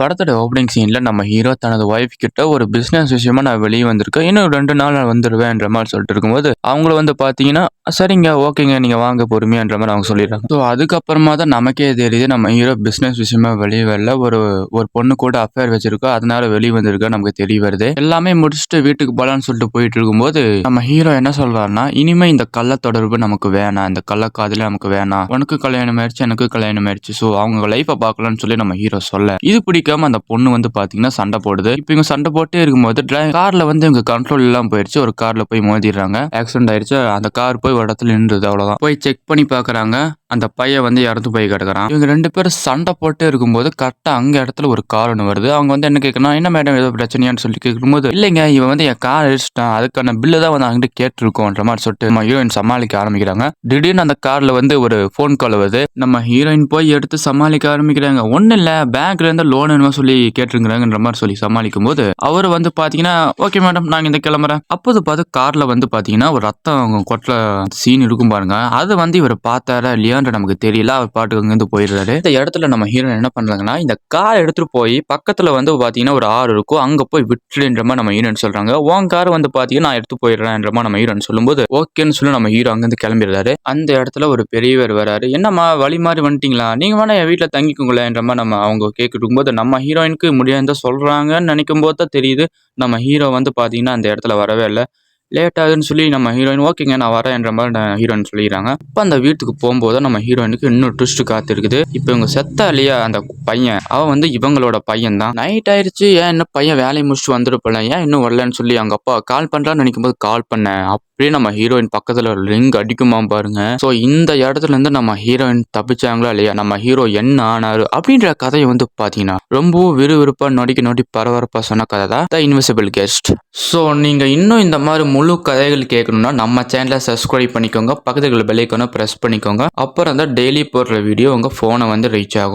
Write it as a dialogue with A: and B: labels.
A: படத்தோட ஓப்பனிங் சீன்ல நம்ம ஹீரோ தனது ஒய்ஃப் கிட்ட ஒரு பிசினஸ் விஷயமா நான் வெளியே வந்திருக்கேன். இன்னும் 2 நாள் நான் வந்துருவேன்ற மாரி சொல்லிட்டு இருக்கும்போது, அவங்களும் வந்து பார்த்தீங்கன்னா, சரிங்க, ஓகேங்க. நீங்க வாங்க பொறுமையான்ற மாரி அவங்க சொல்லிடுறாங்க. ஸோ அதுக்கப்புறமா தான் நமக்கே தெரியுது நம்ம ஹீரோ பிசினஸ் விஷயமா வெளிய வரல. ஒரு ஒரு பொண்ணு கூட அஃபேர் வச்சிருக்கா. அதனால வெளிய வந்திருக்கா நமக்கு தெரிய வருது. எல்லாமே முடிச்சுட்டு வீட்டுக்கு போலான்னு சொல்லிட்டு போயிட்டு இருக்கும்போது, நம்ம ஹீரோ என்ன சொல்றாருன்னா, இனிமே இந்த கள்ள தொடர்பு நமக்கு வேணாம். இந்த கள்ளக்காதலே நமக்கு வேணாம். உனக்கு கல்யாணம் ஆயிடுச்சு, எனக்கு கல்யாணம் ஆயிடுச்சு. ஸோ அவங்க லைஃப்ப பார்க்கலாம்னு சொல்லி நம்ம ஹீரோ சொல்ல, இது பிடிக்காம அந்த பொண்ணு வந்து பார்த்தீங்கன்னா சண்டை போடுது. இப்ப இவங்க சண்டை போட்டே இருக்கும்போது கார்ல வந்து இவங்க கண்ட்ரோல் இல்லாம போயிடுச்சு. ஒரு கார்ல போய் மோதிடுறாங்க. ஆக்சிடென்ட் ஆயிடுச்சு. அந்த கார் போய் ஒரு இடத்துல நின்றுது. அவ்வளவுதான். போய் செக் பண்ணி பார்க்கறாங்க. அந்த பையன் வந்து இறந்து போய் கிடக்குறான். இவங்க 2 பேரும் சண்டை போட்டே இருக்கும்போது கரெக்டா அங்க இடத்துல ஒரு கார் ஒன்று வருது. அவங்க வந்து என்ன கேட்கணும், என்ன மேடம் ஏதோ பிரச்சனையான்னு சொல்லி கேட்கும்போது, இல்லைங்க இவன் வந்து என் கார் அடிச்சிட்டான். அதுக்கான பில்லு தான் வந்து அங்கிட்டு கேட்டிருக்கோன்ற மாதிரி சொல்லிட்டு நம்ம ஹீரோயின் சமாளிக்க ஆரம்பிக்கிறாங்க. திடீர்னு அந்த கார்ல வந்து ஒரு போன் கால் வருது. நம்ம ஹீரோயின் போய் எடுத்து சமாளிக்க ஆரம்பிக்கிறாங்க. ஒன்னும் இல்ல, பேங்க்ல இருந்து லோன் என்னமோ சொல்லி கேட்டிருக்கிறாங்கன்ற மாதிரி சொல்லி சமாளிக்கும் போது அவரு வந்து பாத்தீங்கன்னா, ஓகே மேடம் நாங்க இந்த கிளம்புறேன். அப்போது பார்த்து கார்ல வந்து பாத்தீங்கன்னா ஒரு ரத்தம் கொட்டுற சீன் இருக்கும் பாருங்க. அது வந்து இவர் பார்த்தாரா இல்லையான்ற நமக்கு தெரியல. அவர் பாட்டுக்கு அங்கிருந்து போயிடுறாரு. இந்த இடத்துல நம்ம ஹீரோ என்ன பண்றாங்கன்னா, இந்த கார் எடுத்துட்டு போய் பக்கத்துல வந்து பாத்தீங்கன்னா ஒரு ஆறு இருக்கும். அங்க போய் விட்டுடுன்ற மாதிரி நம்ம ஹீரோன்னு சொல்றாங்க. உன் கார் வந்து பாத்தீங்கன்னா நான் எடுத்து போயிடுறேன்ற மாதிரி நம்ம ஹீரோன்னு சொல்லும்போது ஓகேன்னு சொல்லி நம்ம ஹீரோ அங்கிருந்து கிளம்பிடுறாரு. அந்த இடத்துல ஒரு பெரியவர் வராரு. என்னம்மா வழி மாறி வந்துட்டீங்களா? நீங்க வேணா என் வீட்டுல தங்கிக்கோங்களேன்ற மாதிரி நம்ம அவங்க கேட்கும் போது நம்ம ஹீரோயினுக்கு முடியாத சொல்றாங்கன்னு நினைக்கும் போது தான் தெரியுது நம்ம ஹீரோ வந்து பாத்தீங்கன்னா அந்த இடத்துல வரவே இல்லை. லேட் ஆகுதுன்னு சொல்லி நம்ம ஹீரோயின் ஓகேங்க நான் வரேன்ற மாதிரி ஹீரோயின் சொல்லிடுறாங்க. இப்போ அந்த வீட்டுக்கு போகும்போது நம்ம ஹீரோயினுக்கு இன்னும் ட்விஸ்ட் காத்திருக்குது. இப்போ இவங்க செத்தா இல்லையா அந்த பையன், அவன் வந்து இவங்களோட பையன் தான். நைட் ஆயிடுச்சு, ஏன் இன்னும் பையன் வேலையை முடிச்சுட்டு வந்துருப்பல, ஏன் இன்னும் வரலன்னு சொல்லி அவங்க அப்பா கால் பண்றான்னு நினைக்கும் போது கால் பண்ணேன். அப்படியே நம்ம ஹீரோயின் பக்கத்துல ஒரு ரிங் அடிக்குமா பாருங்க. ஸோ இந்த இடத்துல இருந்து நம்ம ஹீரோயின் தப்பிச்சாங்களா இல்லையா, நம்ம ஹீரோ என்ன ஆனாரு அப்படின்ற கதையை வந்து பாத்தீங்கன்னா ரொம்பவும் விறுவிறுப்பா நொடிக்கு நொடி பரபரப்பா சொன்ன கதை தான் த இன்விசிபிள் கெஸ்ட். ஸோ நீங்க இன்னும் இந்த மாதிரி முழு கதைகள் கேட்கணும்னா நம்ம சேனலை சப்ஸ்கிரைப் பண்ணிக்கோங்க. பக்கத்துல பெல் ஐகானை பிரஸ் பண்ணிக்கோங்க. அப்புறம் தான் டெய்லி போடுற வீடியோ உங்க போனை வந்து ரீச் ஆகும்.